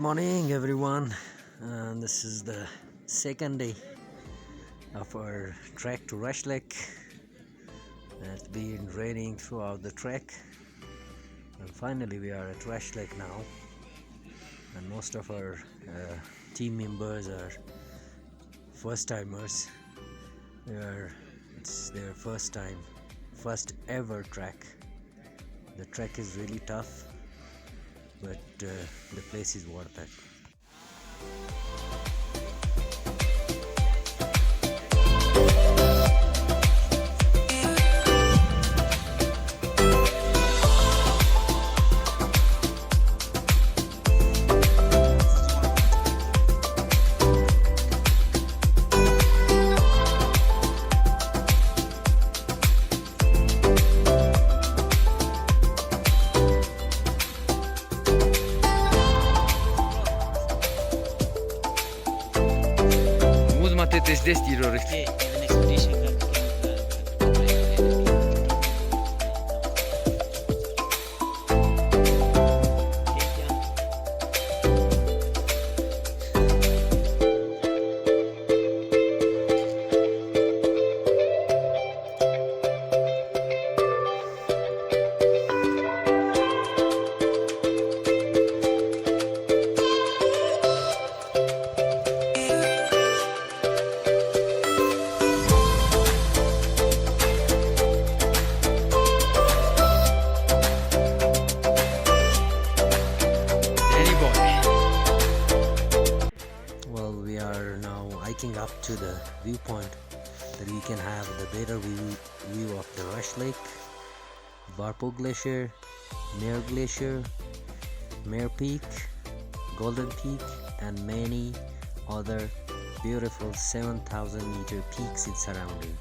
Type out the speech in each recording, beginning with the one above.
morning, everyone. This is the second day of our trek to Rush Lake. It's been raining throughout the trek, and finally we are at Rush Lake now. And most of our team members are first timers. It's their first ever trek. The trek is really tough, but the place is worth it. Te stiro Sì, è un'espedition che hiking up to the viewpoint that we can have the better view of the Rush Lake, par2 Glacier, Nagar Glacier, Mare Peak, Golden Peak, and many other beautiful 7,000 meter peaks in surrounding.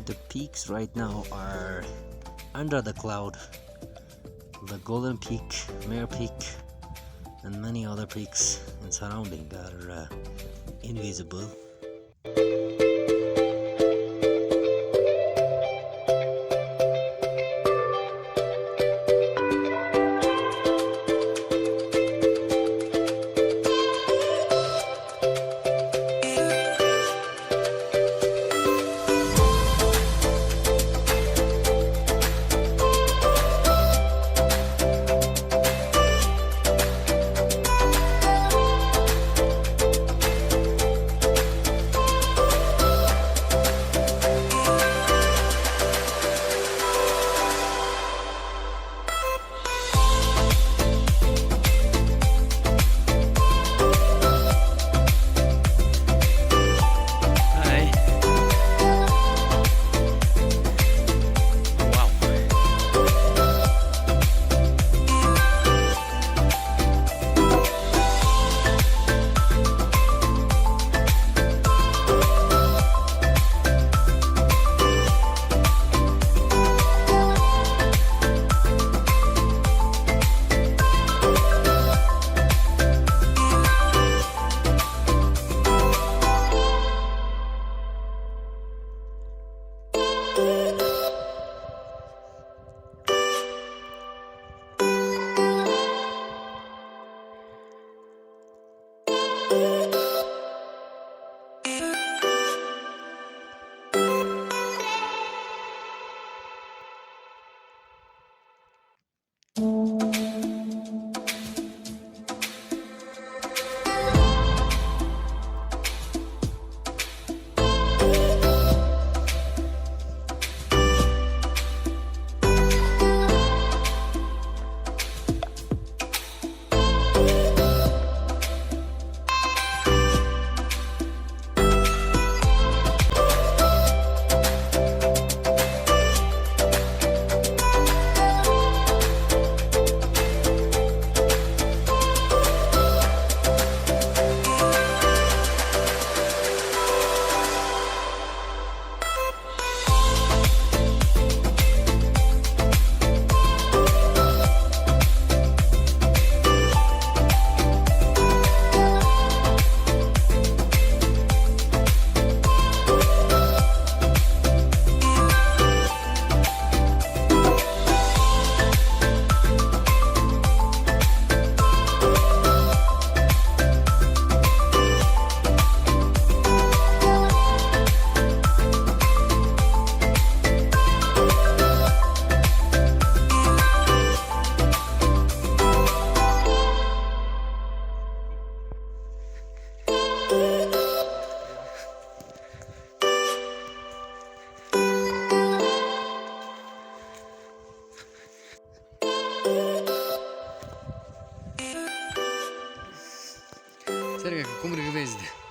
The peaks right now are under the cloud. The Golden Peak, Mare Peak, and many other peaks in surrounding are invisible. Serga, cum rivezi?